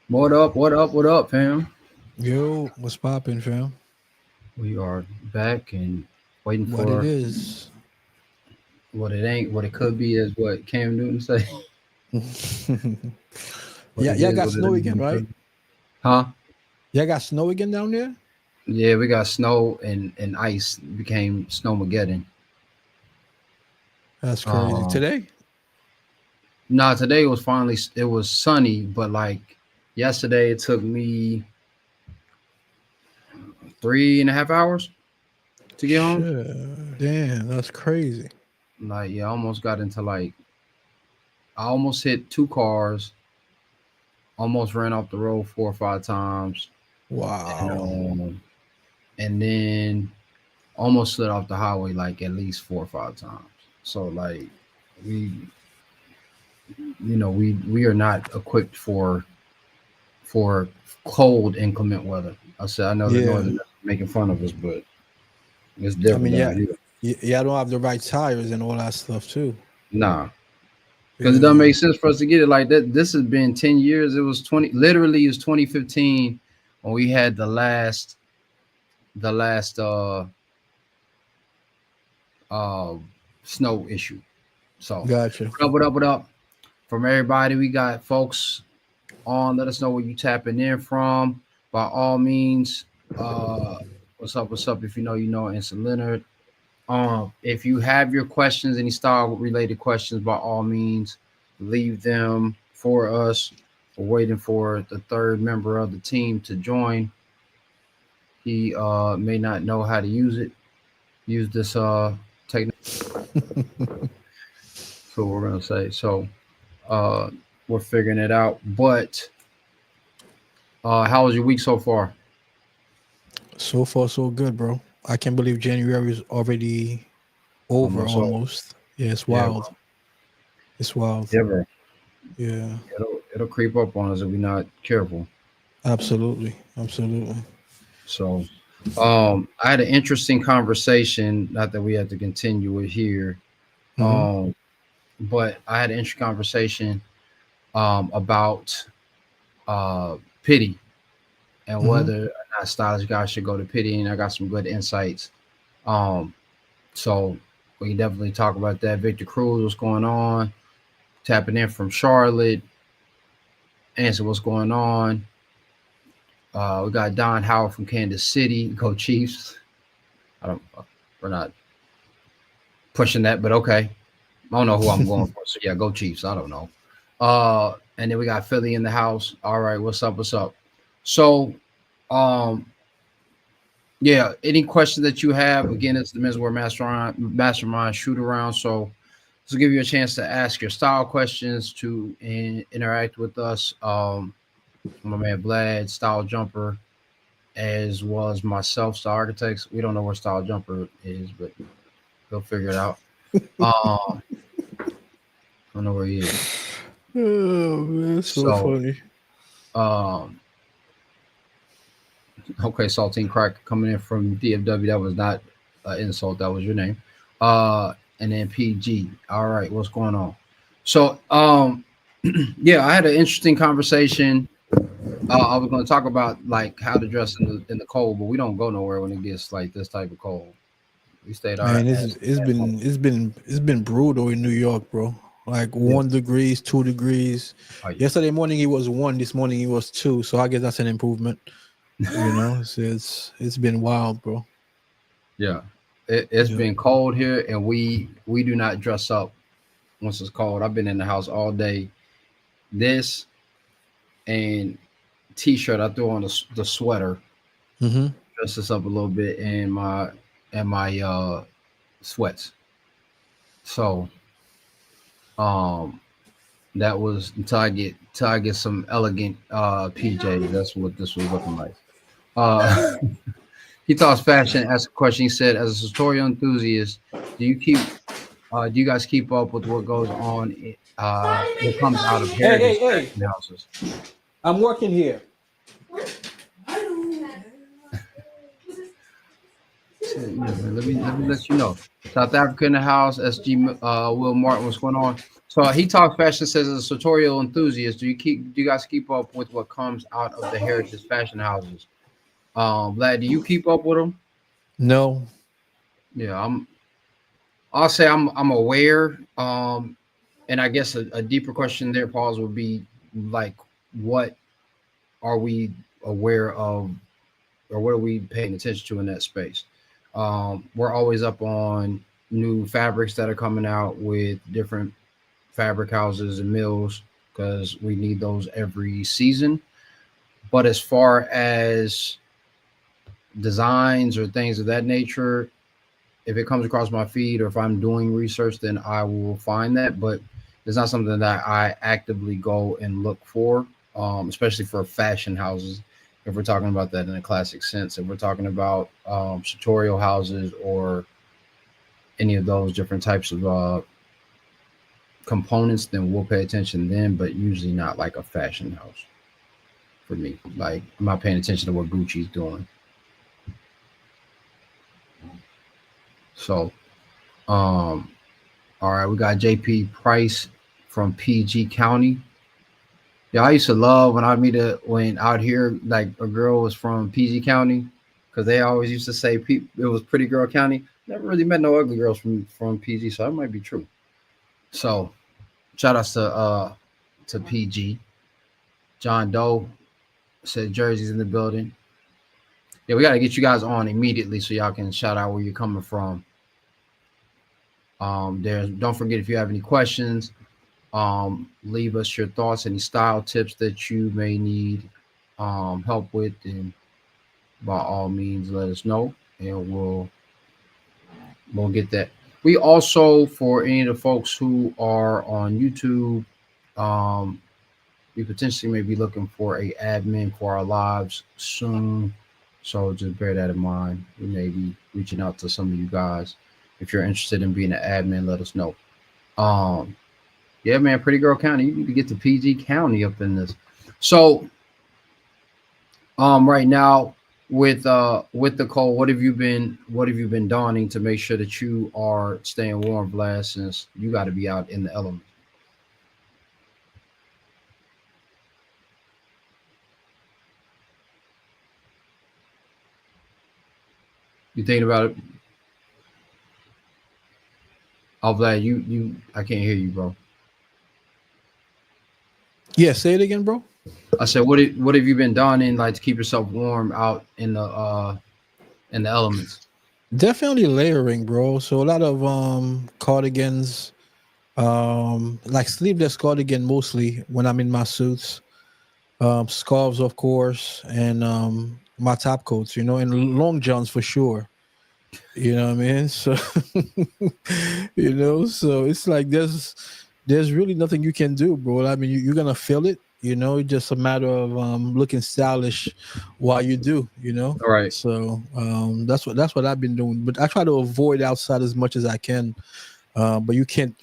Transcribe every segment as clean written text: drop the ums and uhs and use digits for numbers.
What up? What up? What up, fam? Yo, what's poppin', fam? We are back and waiting What it for is? what it ain't, what it could be, is what Cam Newton say. What Yeah, it yeah, is, got what it snow ain't, what again, it right? could be. Huh? Yeah, got snow again down there. Yeah, we got snow and ice. It became snowmageddon. That's crazy. Um, Today? nah, today was finally it was sunny, but like yesterday, it took me 3.5 hours to get home. Shit, damn, that's crazy. Like, yeah, I almost got into like I almost hit two cars, almost ran off the road 4 or 5 times, and Wow. and then almost slid off the highway like at least 4 or 5 times. So like we we are not equipped for cold inclement weather. I know the Yeah, northern making fun of us, but it's I different mean, down yeah, here. yeah, I don't have the right tires and all that stuff too. Nah, because it doesn't Yeah, make sense for us to get it like that. This has been 10 years. It was 20. Literally, it's 2015 when we had the last uh snow issue. So gotcha. what up? What up? What up? From everybody, we got folks on. Let us know where you tapping in from. By all means, uh, what's up? What's up? If you know, you know. Instant Leonard. If you have your questions, any style related questions, by all means, leave them for us. We're waiting for the third member of the team to join. He may not know how to use it. Use this technique. So we're gonna say. So uh, we're figuring it out. But how was your week so far? So far, so good, bro. I can't believe January is already over Almost over. almost. Yeah, it's Yeah, wild. It's wild. yeah, bro. Yeah, It'll creep up on us if we're not careful. absolutely, absolutely. So, I had an interesting conversation. Not that we have to continue it here, Hmm. um, but I had an interesting conversation about uh, pity and Hmm. whether or not stylish guys should go to pity. And I got some good insights. Um, so we can definitely talk about that. Victor Cruz, what's going on? Tapping in from Charlotte. Answer what's going on. We got Don Howard from Kansas City. Go Chiefs. I don't. We're not pushing that, but okay. I don't know who I'm going for. So yeah, go Chiefs. I don't know. And then we got Philly in the house. All right, what's up? What's up? So, um, yeah. Any questions that you have? Again, it's the Menswear Mastermind shoot around. So, this will give you a chance to ask your style questions to interact with us. My man Vlad, Style Jumper, as well as myself, Style Architects. We don't know where Style Jumper is, but he'll figure it out. I don't know where he is. Oh man, so So, funny. um, okay, Saltine Crack coming in from DFW. That was not an insult. That was your name. And then PG. All right, what's going on? So, yeah, I had an interesting conversation. I was going to talk about like how to dress in the cold, but we don't go nowhere when it gets like this type of cold. We stayed our Man, ass at home. it's been brutal in New York, bro. Like Yeah. 1 degrees, 2 degrees. Oh, yeah. Yesterday morning it was one. This morning it was two. So I guess that's an improvement. You know, it's been wild, bro. Yeah. It's Yeah. been cold here, and we do not dress up once it's cold. I've been in the house all day. This and t-shirt. I threw on the sweater, Mm-hmm. dress this up a little bit, and my sweats. So that was until I get some elegant PJs. That's what this was looking like. Uh, he thought fashion. Asked a question. He said, "As a sartorial enthusiast, do you keep do you guys keep up with what goes on? What comes out of Hey, heritage hey, hey! fashion houses?" I'm working here. So, yeah, man, let me let you know. South Africa in the house. SG Will Martin, what's going on? So he talks fashion says as a sartorial enthusiast. Do you guys keep up with what comes out of the heritage fashion houses? Vlad, do you keep up with them? No. Yeah, I'll say I'm aware. And I guess a deeper question there, pause, would be like, what are we aware of, or what are we paying attention to in that space? We're always up on new fabrics that are coming out with different fabric houses and mills because we need those every season. But as far as designs or things of that nature, if it comes across my feed or if I'm doing research, then I will find that. But it's not something that I actively go and look for, especially for fashion houses. If we're talking about that in a classic sense, if we're talking about sartorial houses or any of those different types of components, then we'll pay attention then, but usually not like a fashion house for me. Like, I'm not paying attention to what Gucci's doing. So, um, all right, we got JP Price from PG County. Yeah, I used to love when I meet a when out here like a girl was from PG County because they always used to say it was Pretty Girl County. Never really met no ugly girls from PG, so that might be true. So shout outs to PG. John Doe said Jersey's in the building. Yeah, we got to get you guys on immediately so y'all can shout out where you're coming from. There's don't forget if you have any questions, leave us your thoughts, any style tips that you may need help with, and by all means let us know, and we'll get that. We also, for any of the folks who are on YouTube, um, we potentially may be looking for a admin for our lives soon. So just bear that in mind. We may be reaching out to some of you guys. If you're interested in being an admin, let us know. Um, yeah, man, Pretty Girl County. You need to get to PG County up in this. So, right now with the cold, what have you been donning to make sure that you are staying warm, Vlad? Since you got to be out in the elements. You thinking about it? Oh, Vlad, I can't hear you, bro. Yeah, say it again, bro. I said, what have you been donning like to keep yourself warm out in the elements? Definitely layering, bro. So a lot of cardigans, like sleeveless cardigan mostly when I'm in my suits. Scarves, of course, and my top coats, and long johns for sure. You know what I mean? So, so it's like there's really nothing you can do, bro. I mean, you're gonna feel it. It's just a matter of looking stylish while you do. All right. So that's what I've been doing. But I try to avoid outside as much as I can. But you can't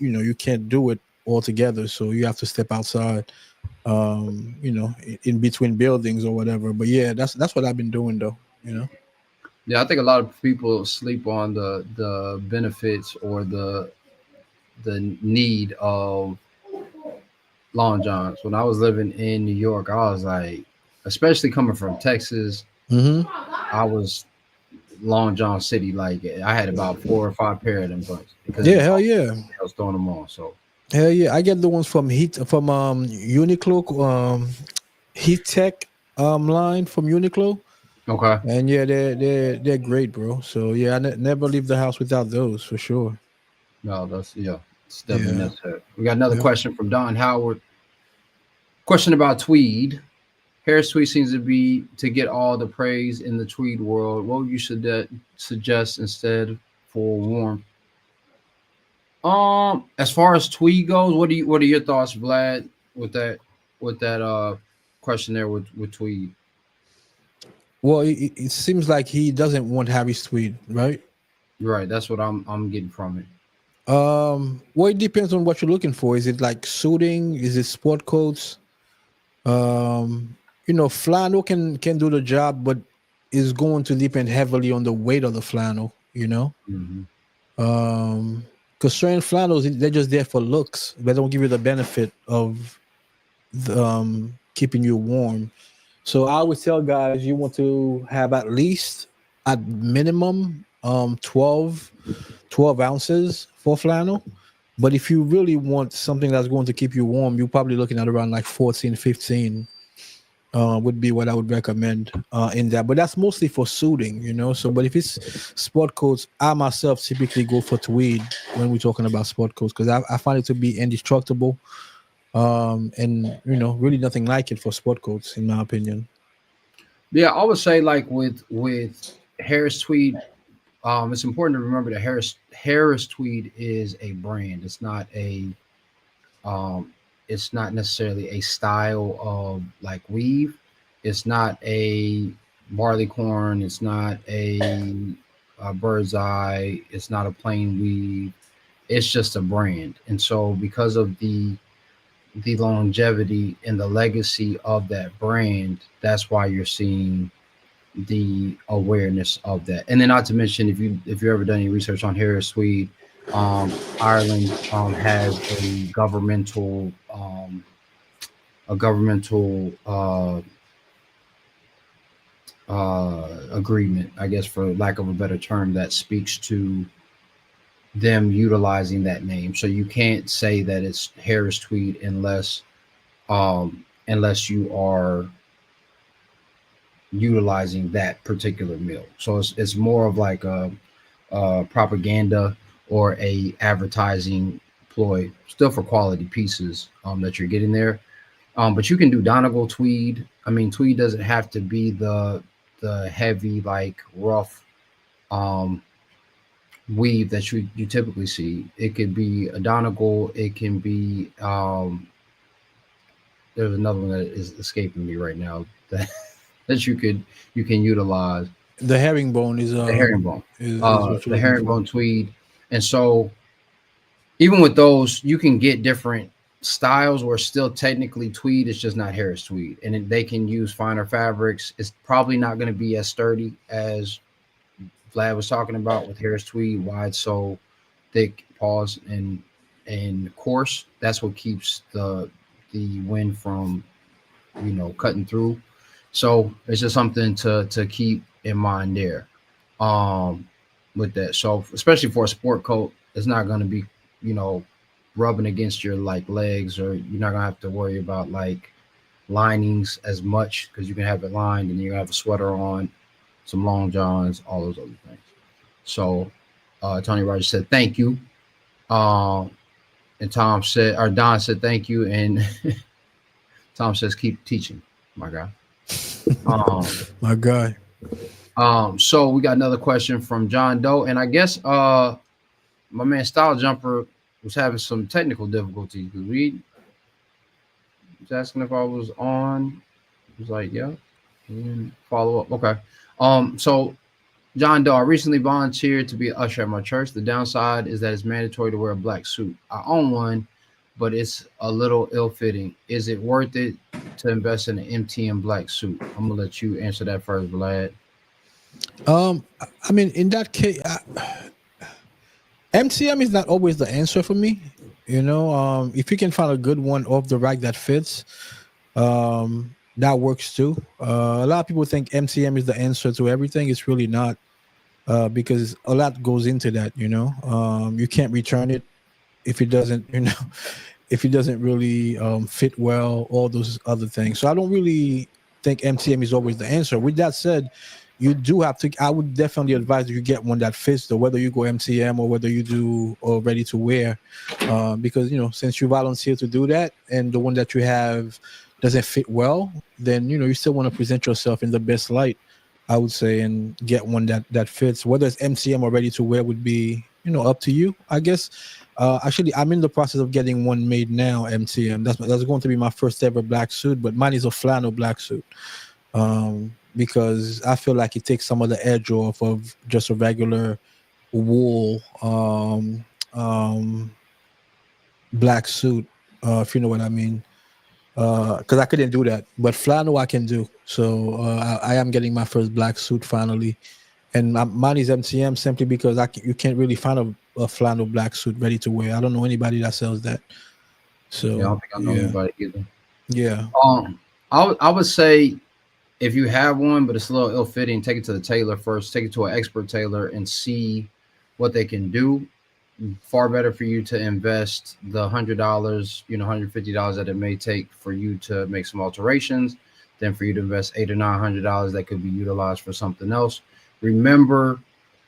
do it altogether. So you have to step outside. In between buildings or whatever. But yeah, that's what I've been doing though. Yeah, I think a lot of people sleep on the benefits or the need of long johns. When I was living in New York, I was like, especially coming from Texas, Mm-hmm. I was Long John City. Like, I had about 4 or 5 pair of them joints because Yeah, hell yeah. I was throwing them on. So Hell yeah. I get the ones from Uniqlo, Heat Tech line from Uniqlo. okay, And yeah, they're great, bro. So yeah, I never leave the house without those for sure. no, that's yeah, it's definitely Yeah. necessary. We got another Yep. question from Don Howard. Question about tweed. Harris tweed seems to be to get all the praise in the tweed world. What would you suggest instead for warm? As far as tweed goes, what are your thoughts, Vlad, with that question there with tweed? Well, it seems like he doesn't want Harry Tweed, right? Right, that's what I'm getting from it. Well, it depends on what you're looking for. Is it like suiting? Is it sport coats? Flannel can do the job, but is going to depend heavily on the weight of the flannel. Hmm. Um, Because certain flannels, they're just there for looks. They don't give you the benefit of keeping you warm. So I would tell guys you want to have at least at minimum 12 ounces for flannel. But if you really want something that's going to keep you warm, you're probably looking at around like 14, 15 would be what I would recommend in that. But that's mostly for suiting, you know. So, but if it's sport coats, I myself typically go for tweed when we're talking about sport coats because I find it to be indestructible. And you know, really nothing like it for sport coats, in my opinion. Yeah, I would say like with Harris Tweed, it's important to remember that Harris Tweed is a brand. Um, it's not necessarily a style of like weave. It's not a barleycorn. It's not a bird's eye. It's not a plain weave. It's just a brand. And so because of the longevity and the legacy of that brand, that's why you're seeing the awareness of that. And then not to mention if you ever done any research on Harris Swede, Ireland has a governmental agreement, I guess for lack of a better term, that speaks to them utilizing that name. So you can't say that it's Harris Tweed unless you are utilizing that particular mill. So it's more of like a propaganda or a advertising ploy, still for quality pieces that you're getting there. But you can do Donegal tweed. I mean, tweed doesn't have to be the heavy like rough um, weave that you typically see. It could be a Donegal. It can be there's another one that is escaping me right now that that you can utilize The herringbone the herringbone, is what you're the looking for. herringbone tweed, and so even with those, you can get different styles where it's still technically tweed. It's just not Harris tweed, and they can use finer fabrics. It's probably not going to be as sturdy as Vlad was talking about with Harris tweed, wide sole, thick paws, and coarse. That's what keeps the wind from cutting through. So it's just something to keep in mind there. Um, with that. So especially for a sport coat, it's not going to be you know rubbing against your like legs, or you're not gonna have to worry about like linings as much because you can have it lined and you have a sweater on, some long johns, all those other things. So Tony Rogers said thank you. Um, and Tom said, or Don said thank you, and Tom says keep teaching, my guy. Um, My guy. so we got another question from John Doe, and I guess my man Style Jumper was having some technical difficulties because we was asking if I was on. He was like, yeah. And then follow up. Okay. So John Doe, I recently volunteered to be an usher at my church. The downside is that it's mandatory to wear a black suit. I own one, but it's a little ill-fitting. Is it worth it to invest in an MTM black suit? I'm gonna let you answer that first, Vlad. I mean, in that case, MCM is not always the answer for me. You know, if you can find a good one off the rack that fits, that works too. A lot of people think MCM is the answer to everything. It's really not, because a lot goes into that. You know, you can't return it if it doesn't. You know, if it doesn't really fit well, all those other things. So I don't really think MCM is always the answer. With that said, you do have to. I would definitely advise you get one that fits, though, whether you go MCM or whether you do or ready to wear, because since you volunteer to do that, and the one that you have doesn't fit well, then you still want to present yourself in the best light, I would say, and get one that fits. Whether it's MCM or ready to wear would be up to you, I guess. Actually, I'm in the process of getting one made now, MCM. That's going to be my first ever black suit, but mine is a flannel black suit. Because I feel like it takes some of the edge off of just a regular wool black suit, if you know what I mean. Because I couldn't do that, but flannel I can do. So I am getting my first black suit finally, and mine is MTM simply because you can't really find a flannel black suit ready to wear. I don't know anybody that sells that. Yeah, I So don't think I know yeah, anybody either. yeah. I would say if you have one, but it's a little ill fitting, take it to the tailor first. Take it to an expert tailor and see what they can do. Far better for you to invest the $100, $150 that it may take for you to make some alterations, than for you to invest $800 or $900 that could be utilized for something else. Remember,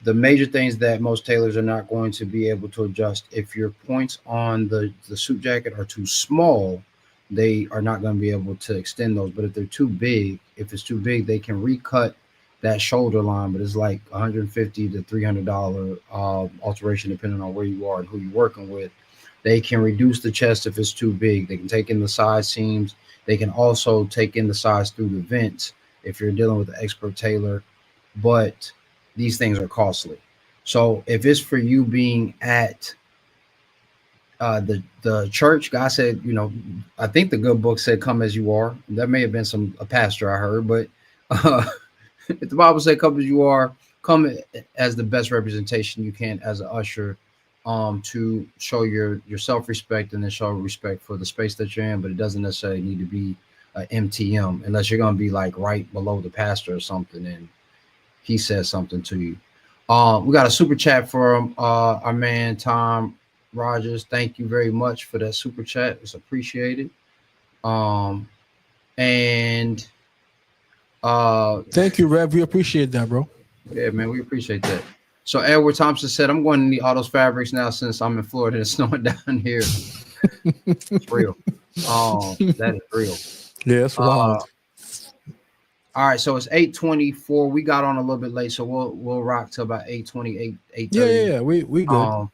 the major things that most tailors are not going to be able to adjust. If your points on the suit jacket are too small, they are not going to be able to extend those. But if they're too big, if it's too big, they can recut that shoulder line, but it's like $150 to $300 alteration depending on where you are and who you're working with. They can reduce the chest if it's too big. They can take in the side seams. They can also take in the size through the vents if you're dealing with an expert tailor. But these things are costly. So if it's for you being at the church, God said, I think the good book said, "Come as you are." That may have been a pastor I heard, but uh, if the Bible said, "Come as you are," come as the best representation you can as an usher, to show your self respect and then show respect for the space that you're in. But it doesn't necessarily need to be a MTM unless you're going to be like right below the pastor or something, and he says something to you. We got a super chat from our man Tom Rogers. Thank you very much for that super chat. It's appreciated. Um, and Thank you, Rev. We appreciate that, bro. Yeah, man, we appreciate that. So Edward Thompson said, "I'm going to need all those fabrics now since I'm in Florida and it's snowing down here." It's real. That is real. Yeah, it's Uh, wild. all right, so it's 8:24. We got on a little bit late, so we'll rock till about 8:28, Yeah, yeah, 8:30. yeah. We good.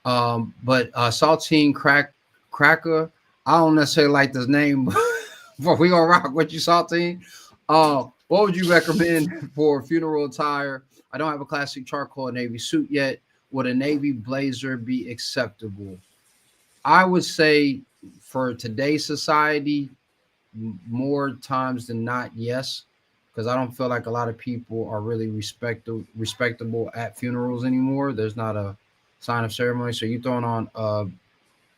Um, but Saltine Cracker, I don't necessarily like this name, but we gonna rock with you, Saltine. What would you recommend for funeral attire? I don't have a classic charcoal or navy suit yet. Would a navy blazer be acceptable? I would say for today's society, more times than not, yes, because I don't feel like a lot of people are really respectable at funerals anymore. There's not a sign of ceremony, so you throwing on a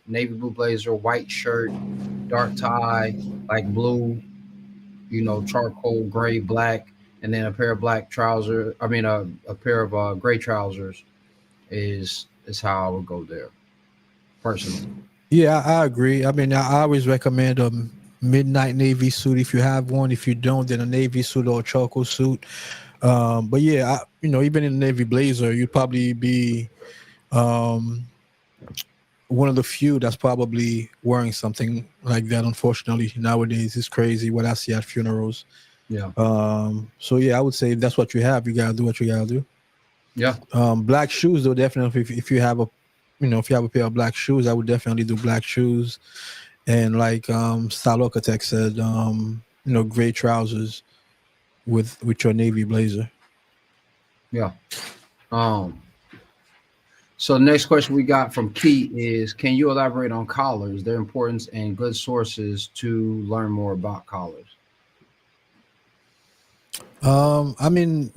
navy blue blazer, white shirt, dark tie, like blue, charcoal, gray, black, and then a pair of black trousers. I mean, a pair of gray trousers is how I would go there personally. Yeah, I agree. I mean, I always recommend a midnight navy suit if you have one. If you don't, then a navy suit or a charcoal suit. But yeah, even in a navy blazer, you'd probably be um, one of the few that's probably wearing something like that. Unfortunately, nowadays it's crazy what I see at funerals. Yeah, So yeah, I would say if that's what you have, you gotta do what you gotta do. yeah, Black shoes though, definitely. If you have if you have a pair of black shoes, I would definitely do black shoes. And like Style Architect said, gray trousers with your navy blazer. yeah. Um, so the next question we got from Key is, can you elaborate on collars, their importance, and good sources to learn more about collars? I mean,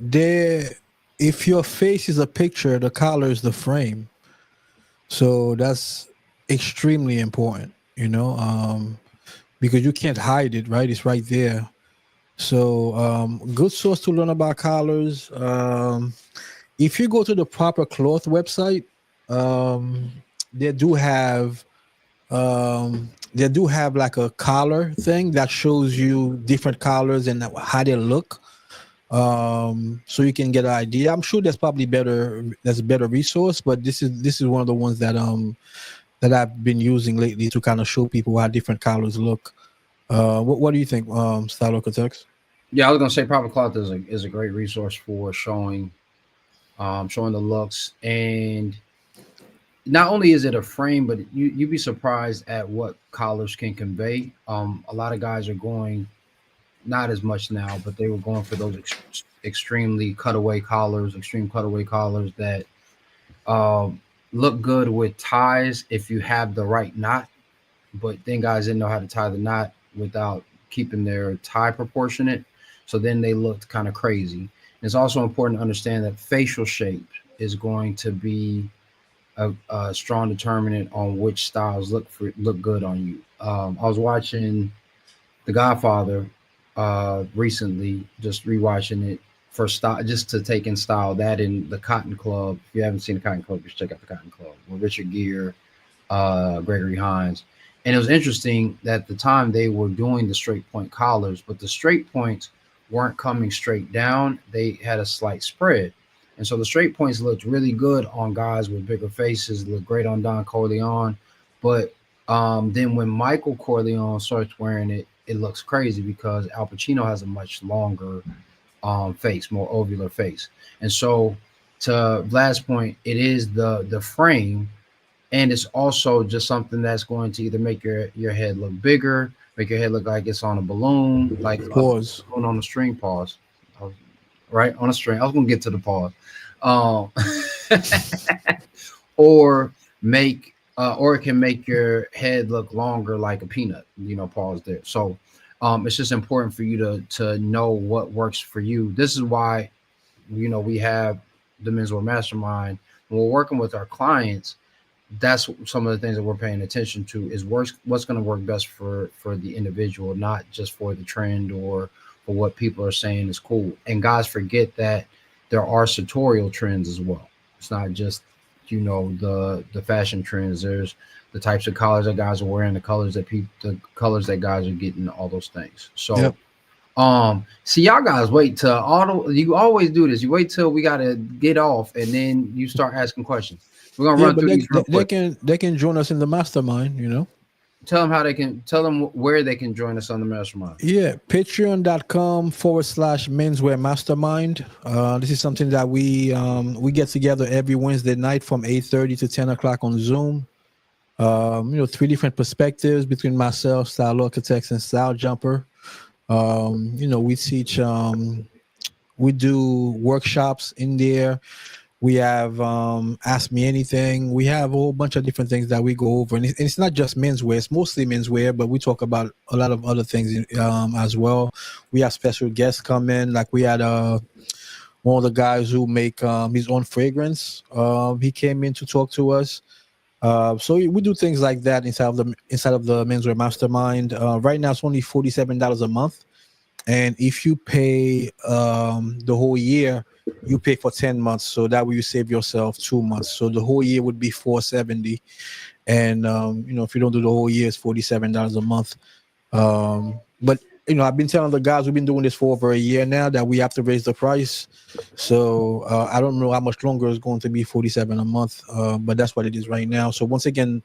if your face is a picture, the collar is the frame. So that's extremely important, because you can't hide it, right? It's right there. So, good source to learn about collars. If you go to the Proper Cloth website, um, they do have like a collar thing that shows you different collars and how they look, so you can get an idea. I'm sure there's a better resource, but this is one of the ones that I've been using lately to kind of show people how different collars look. What do you think, Style Architects? Yeah, I was gonna say Proper Cloth is a great resource for showing the looks, and not only is it a frame, but you'd be surprised at what collars can convey. A lot of guys are going, not as much now, but they were going for those extremely cutaway collars, extreme cutaway collars that um, look good with ties if you have the right knot. But then guys didn't know how to tie the knot without keeping their tie proportionate. So then they looked kind of crazy. It's also important to understand that facial shape is going to be a strong determinant on which styles look good on you. I was watching The Godfather recently, just rewatching it for style, just to take in style. That in The Cotton Club. If you haven't seen The Cotton Club, you should check out The Cotton Club with Richard Gere, Gregory Hines. And it was interesting that at the time they were doing the straight point collars, but the straight points weren't coming straight down. They had a slight spread. And so the straight points looked really good on guys with bigger faces, looked great on Don Corleone. But then when Michael Corleone starts wearing it, it looks crazy because Al Pacino has a much longer face, more ovular face. And so to Vlad's point, it is the frame, and it's also just something that's going to either make your head look bigger, make your head look like it's on a balloon, like a Pause. balloon on a string. Pause. Right on a string. I was gonna get to the pause. Um, or or it can make your head look longer like a peanut. Pause there. So it's just important for you to know what works for you. This is why we have the Menswear Mastermind. When we're working with our clients, that's some of the things that we're paying attention to is what's going to work best for the individual, not just for the trend or for what people are saying is cool. And guys forget that there are sartorial trends as well. It's not just the fashion trends. There's the types of collars that guys are wearing, the colors that guys are getting, all those things. So Yep. see, y'all guys wait till you always do this. You wait till we gotta get off and then you start asking questions. We're gonna Yeah, run but through these real quick. they can join us in the mastermind, you know. Tell them where they can join us on the mastermind. Yeah, patreon.com/menswear mastermind. This is something that we get together every Wednesday night from 8:30 to 10 o'clock on Zoom. 3 different perspectives between myself, Style Architects, and Style Jumper. We teach, we do workshops in there. We have Ask Me Anything. We have a whole bunch of different things that we go over. And it's not just menswear. It's mostly menswear, but we talk about a lot of other things as well. We have special guests come in. Like we had one of the guys who make his own fragrance. He came in to talk to us. So we do things like that inside of the Menswear Mastermind. Right now, it's only $47 a month. And if you pay the whole year, you pay for 10 months. So that way you save yourself 2 months. So the whole year would be $470. And, if you don't do the whole year, it's $47 a month. But, I've been telling the guys, we've been doing this for over a year now, that we have to raise the price. So I don't know how much longer it's going to be, 47 a month. But that's what it is right now. So once again,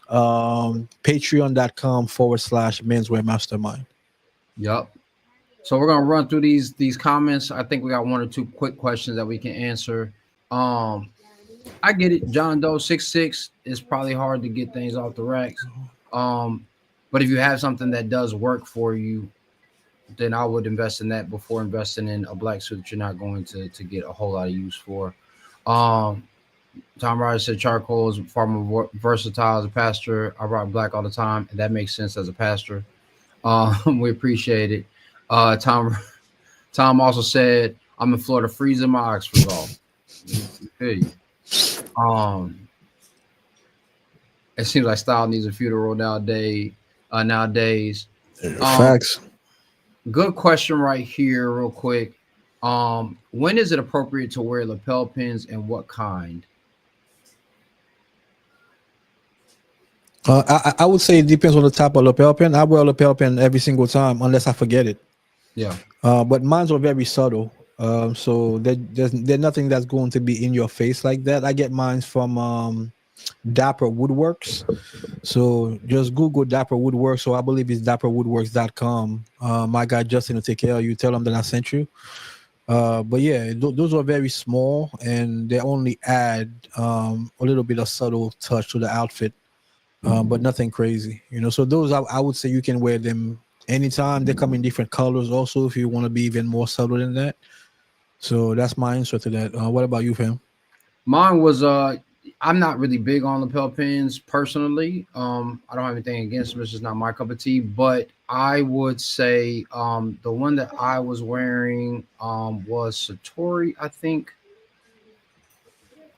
patreon.com/menswear mastermind. Yep. So we're gonna run through these comments. I think we got one or two quick questions that we can answer. I get it. John Doe 66 is probably hard to get things off the racks. But if you have something that does work for you, then I would invest in that before investing in a black suit that you're not going to get a whole lot of use for. Tom Rogers said charcoal is far more versatile as a pastor. I rock black all the time, and that makes sense as a pastor. We appreciate it. Tom also said, I'm in Florida freezing my Oxford off. Hey. It seems like style needs a funeral nowadays. Facts. Good question right here, real quick. When is it appropriate to wear lapel pins and what kind? I would say it depends on the type of lapel pin. I wear a lapel pin every single time unless I forget it. Yeah. But mines are very subtle. So there's nothing that's going to be in your face like that. I get mines from Dapper Woodworks. So just Google Dapper Woodworks. So I believe it's dapperwoodworks.com. My guy Justin will take care of you. Tell him that I sent you. But yeah, those are very small and they only add a little bit of subtle touch to the outfit. But nothing crazy, So those I would say you can wear them anytime. They come in different colors also if you want to be even more subtle than that. So that's my answer to that. What about you, fam? Mine was I'm not really big on lapel pins personally. I don't have anything against them. It's just not my cup of tea. But I would say the one that I was wearing was Satori. I think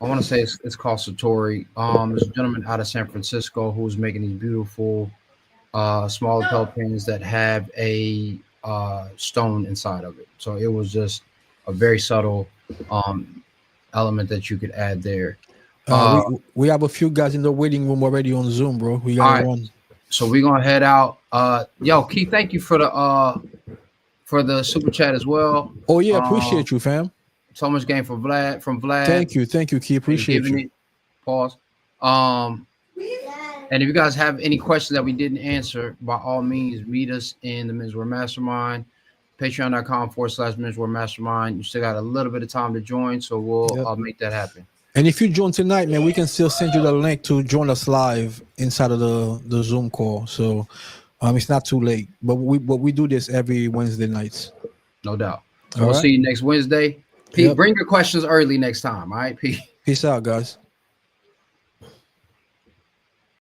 I want to say it's called Satori. There's a gentleman out of San Francisco who's making these beautiful small lapel pins that have a stone inside of it. So it was just a very subtle um, element that you could add there. Uh, We have a few guys in the waiting room already on Zoom, bro. We all gotta right, run. so we're gonna head out. Yo, Keith, thank you for the super chat as well. Oh yeah, Um, appreciate you, fam. so much game for Vlad from Vlad Thank you, Key. and Appreciate giving you. it. Pause. Um, and if you guys have any questions that we didn't answer, by all means, meet us in the Menswear Mastermind. Patreon.com/Menswear Mastermind. You still got a little bit of time to join, so we'll Yep. make that happen. And if you join tonight, man, we can still send you the link to join us live inside of the Zoom call. So it's not too late. But we do this every Wednesday nights. No doubt. So All we'll right. see you next Wednesday. Pete, Yep. bring your questions early next time. All right, Pete. Peace out, guys.